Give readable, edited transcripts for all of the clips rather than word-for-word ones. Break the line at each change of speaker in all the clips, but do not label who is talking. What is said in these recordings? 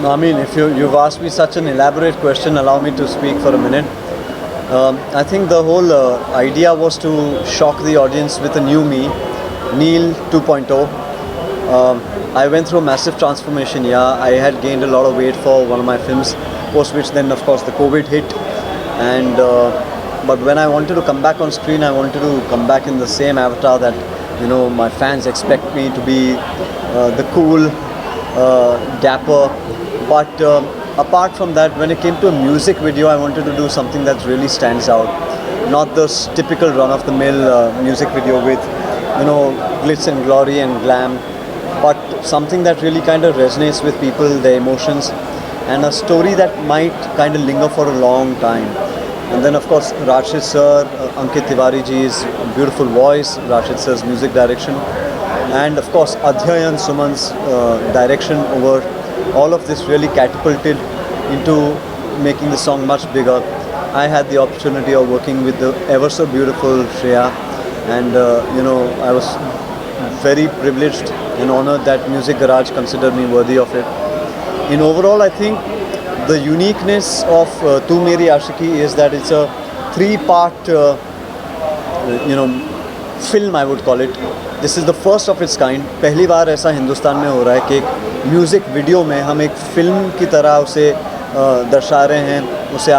No, I mean, if you've asked me such an elaborate question, allow me to speak for a minute. I think the whole idea was to shock the audience with a new me, Neil 2.0. I went through a massive transformation. Yeah, I had gained a lot of weight for one of my films, post which then, of course, the COVID hit. And but when I wanted to come back on screen, I wanted to come back in the same avatar that my fans expect me to be, the cool, dapper. But apart from that, when it came to a music video, I wanted to do something that really stands out. Not this typical run-of-the-mill music video with, glitz and glory and glam, but something that really kind of resonates with people, their emotions, and a story that might kind of linger for a long time. And then, of course, Rashid sir, Ankit Tiwari ji's beautiful voice, Rashid sir's music direction, and of course, Adhyayan Suman's direction over all of this really catapulted into making the song much bigger. I had the opportunity of working with the ever so beautiful Shreya, and I was very privileged and honored that Music Garage considered me worthy of it. In overall, I think the uniqueness of Tu Meri Aashiki is that it's a three-part, film, I would call it. This is the first of its kind. पहली बार ऐसा हिंदुस्तान में हो रहा है कि एक music video में हम एक फ़िल्म की तरह उसे दर्शा रहे हैं, उसे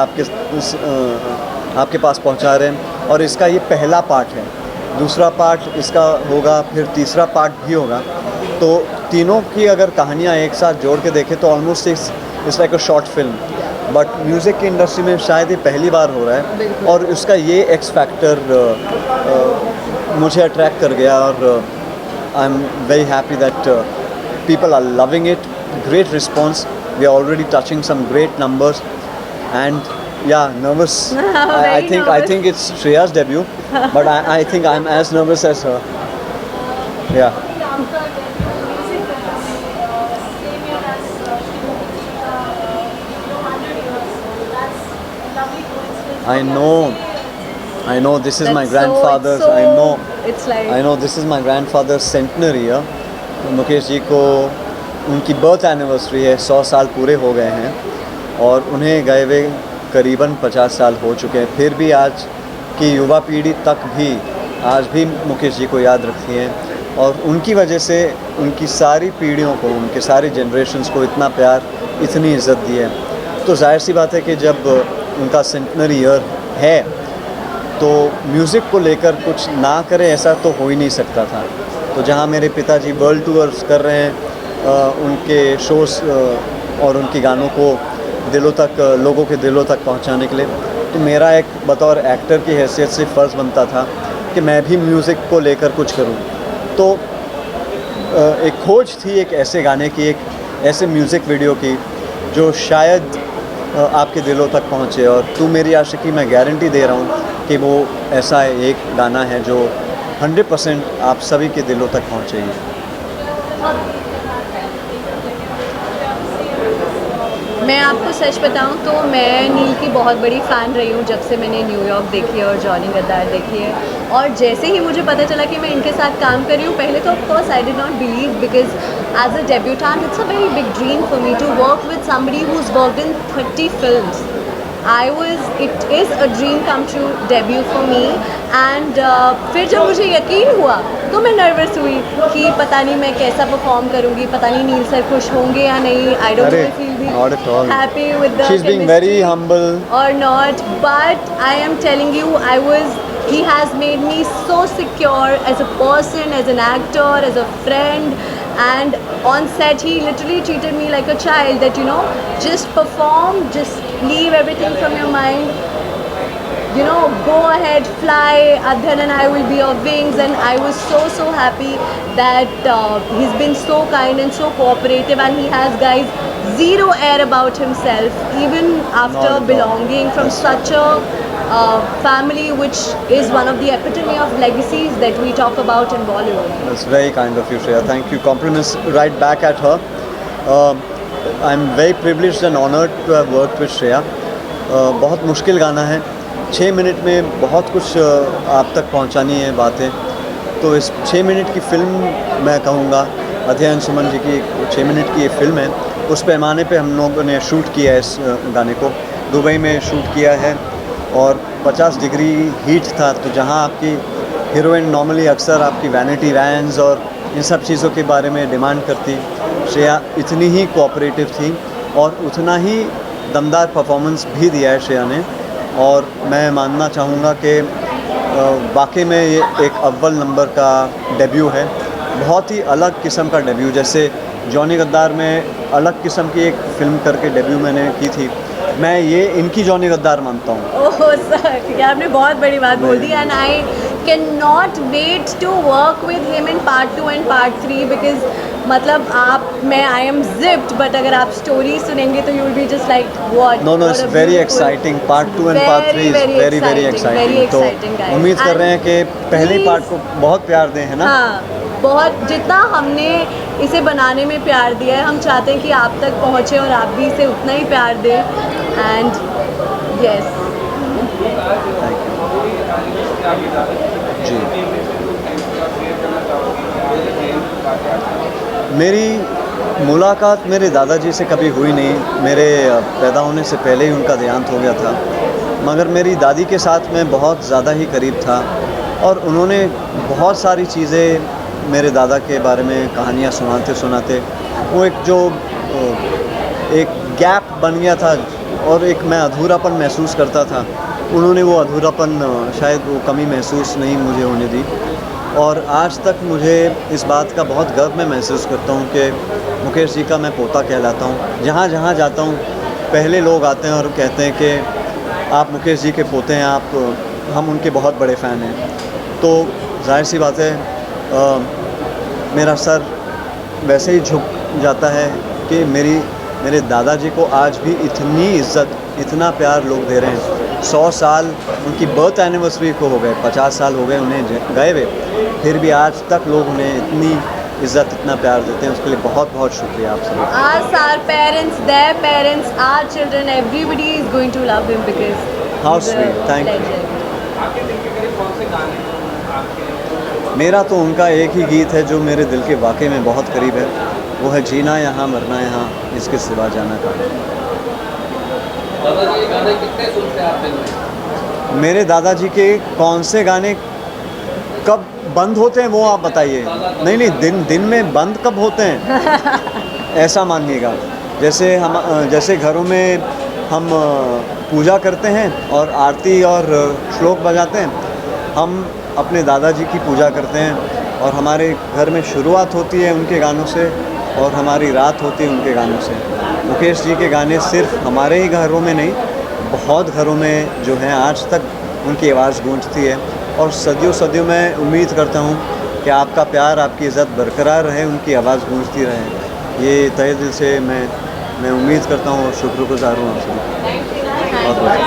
आपके पास पहुंचा रहे हैं, और इसका ये पहला पार्ट है. दूसरा पार्ट इसका होगा, फिर तीसरा पार्ट भी होगा. तो तीनों की अगर कहानियाँ एक साथ जोड़ के देखें तो almost it's like a short film. But music की इंडस्ट्री में शायद ये पहली बार हो रहा है, और उसका ये एक्स फैक्टर मुझे अट्रैक्ट कर गया. और I am very happy that people are loving it. Great response. We are already touching some great numbers, and yeah, nervous. I think it's Shreya's debut, but I think I'm as nervous as her. Yeah. I know. This is my grandfather's. I know this is my grandfather's centenary year. Mukesh ji को उनकी birth anniversary है, 100 साल पूरे हो गए हैं, और उन्हें गए हुए करीबन 50 साल हो चुके हैं. फिर भी आज की युवा पीढ़ी तक भी आज भी मुकेश जी को याद रखती है, और उनकी वजह से उनकी सारी पीढ़ियों को, उनके सारे जनरेशन्स को इतना प्यार, इतनी इज़्ज़त दी है. तो जाहिर सी बात है कि जब उनका सेंटनरी ईयर है तो म्यूज़िक को लेकर कुछ ना करें ऐसा तो हो ही नहीं सकता था. तो जहाँ मेरे पिताजी वर्ल्ड टूर्स कर रहे हैं उनके शोज़ और उनके गानों को दिलों तक, लोगों के दिलों तक पहुँचाने के लिए, तो मेरा एक बतौर एक्टर की हैसियत से फ़र्ज़ बनता था कि मैं भी म्यूज़िक को लेकर कुछ करूँ. तो एक खोज थी एक ऐसे गाने की, एक ऐसे म्यूज़िक वीडियो की जो शायद आपके दिलों तक पहुँचे. और तू मेरी आशिकी, मैं गारंटी दे रहा हूँ कि वो ऐसा एक गाना है जो 100% आप सभी के दिलों तक पहुँचेगी.
मैं आपको सच बताऊं तो मैं नील की बहुत बड़ी फ़ैन रही हूँ जब से मैंने न्यूयॉर्क देखी है और जॉनी गद्दार देखी है. और जैसे ही मुझे पता चला कि मैं इनके साथ काम कर रही हूँ, पहले तो of course I did not believe, because as a debutante it's a very big dream for me to work with somebody who is worked in 30 films. it is a dream come true debut for me. And फिर जब मुझे यकीन हुआ तो मैं nervous हुई कि पता नहीं मैं कैसा परफॉर्म करूँगी, पता नहीं नील सर खुश होंगे या नहीं. I don't know if he'll be happy with the
She's being very humble
or not, but I am telling you, he has made me so secure as a person, as an actor, as a friend. And on set he literally treated me like a child, that just perform, just leave everything from your mind, go ahead, fly, Adhyan and I will be your wings. And I was so happy that he's been so kind and so cooperative, and he has, guys, zero air about himself, even after belonging from such a family which is one of the epitome of legacies that we talk about in Bollywood.
That's very kind of you, Shreya. Thank you. Compliments right back at her. I'm very privileged and honored to have worked with Shreya. बहुत मुश्किल गाना है, 6 minute में बहुत कुछ आप तक पहुंचानी है बातें. तो इस 6 मिनट की फ़िल्म मैं कहूँगा अध्ययन सुमन जी की 6 मिनट की ये फिल्म है, उस पैमाने पे हम लोगों ने शूट किया है इस गाने को। दुबई में शूट किया है और 50 डिग्री हीट था, तो जहाँ आपकी हीरोइन नॉर्मली अक्सर आपकी वैनिटी वैन्स और इन सब चीज़ों के बारे में डिमांड करती, श्रेया इतनी ही कोऑपरेटिव थी और उतना ही दमदार परफॉर्मेंस भी दिया है श्रेया ने। और मैं मानना चाहूँगा कि वाकई में ये एक अव्वल नंबर का डेब्यू है, बहुत ही अलग किस्म का डेब्यू। जैसे जॉनी गद्दार में अलग किस्म की एक फ़िल्म करके डेब्यू मैंने की थी, मैं ये इनकी जॉनी गद्दार मानता हूँ।
ओह सर, ये आपने बहुत बड़ी बात बोल दी and I can not wait to work with him in part 2 and part 3 because मतलब मैं आई एम जिप्ड, बट अगर आप स्टोरी सुनेंगे तो you will be just like what.
No it's very exciting. Part 2 and part 3 is very very exciting. तो उम्मीद कर रहे हैं कि पहले पार्ट को बहुत प्यार दें, है ना?
हाँ, बहुत। जितना हमने इसे बनाने में प्यार दिया है, हम चाहते हैं कि आप तक पहुँचे और आप भी इसे उतना ही प्यार दें। एंड यस,
जी, मेरी मुलाकात मेरे दादाजी से कभी हुई नहीं। मेरे पैदा होने से पहले ही उनका देहांत हो गया था, मगर मेरी दादी के साथ मैं बहुत ज़्यादा ही करीब था और उन्होंने बहुत सारी चीज़ें मेरे दादा के बारे में कहानियाँ सुनाते सुनाते वो एक गैप बन गया था और एक मैं अधूरापन महसूस करता था। उन्होंने वो अधूरापन शायद वो कमी महसूस नहीं मुझे होने दी और आज तक मुझे इस बात का बहुत गर्व मैं महसूस करता हूँ कि मुकेश जी का मैं पोता कहलाता हूँ। जहाँ जहाँ जाता हूँ पहले लोग आते हैं और कहते हैं कि आप मुकेश जी के पोते हैं, हम उनके बहुत बड़े फ़ैन हैं। तो जाहिर सी बात है मेरा सर वैसे ही झुक जाता है कि मेरे दादाजी को आज भी इतनी इज़्ज़त, इतना प्यार लोग दे रहे हैं। 100 साल उनकी बर्थ एनिवर्सरी को हो गए, 50 साल हो गए उन्हें गए हुए, फिर भी आज तक लोग उन्हें इतनी इज़्ज़त, इतना प्यार देते हैं। उसके लिए बहुत बहुत शुक्रिया आप सब।
As our parents, their parents, our children, everybody is going to love him because
How
he's a
sweet, thank you.
legend.
मेरा तो उनका एक ही गीत है जो मेरे दिल के वाकई में बहुत करीब है, वो है जीना यहाँ मरना यहाँ, इसके सिवा जाना कहाँ।
दादाजी गाने कितने सुनते हैं आप दिन में?
मेरे दादाजी के कौन से गाने कब बंद होते हैं वो आप बताइए। नहीं, दिन में बंद कब होते हैं ऐसा मानिएगा। जैसे घरों में हम पूजा करते हैं और आरती और श्लोक बजाते हैं, हम अपने दादाजी की पूजा करते हैं और हमारे घर में शुरुआत होती है उनके गानों से और हमारी रात होती है उनके गानों से। मुकेश जी के गाने सिर्फ हमारे ही घरों में नहीं, बहुत घरों में जो हैं आज तक उनकी आवाज़ गूंजती है और सदियों मैं उम्मीद करता हूँ कि आपका प्यार, आपकी इज़्ज़त बरकरार रहे, उनकी आवाज़ गूंजती रहे। ये तहे दिल से मैं उम्मीद करता हूँ और शुक्रगुज़ार हूँ आप सभी। बहुत बहुत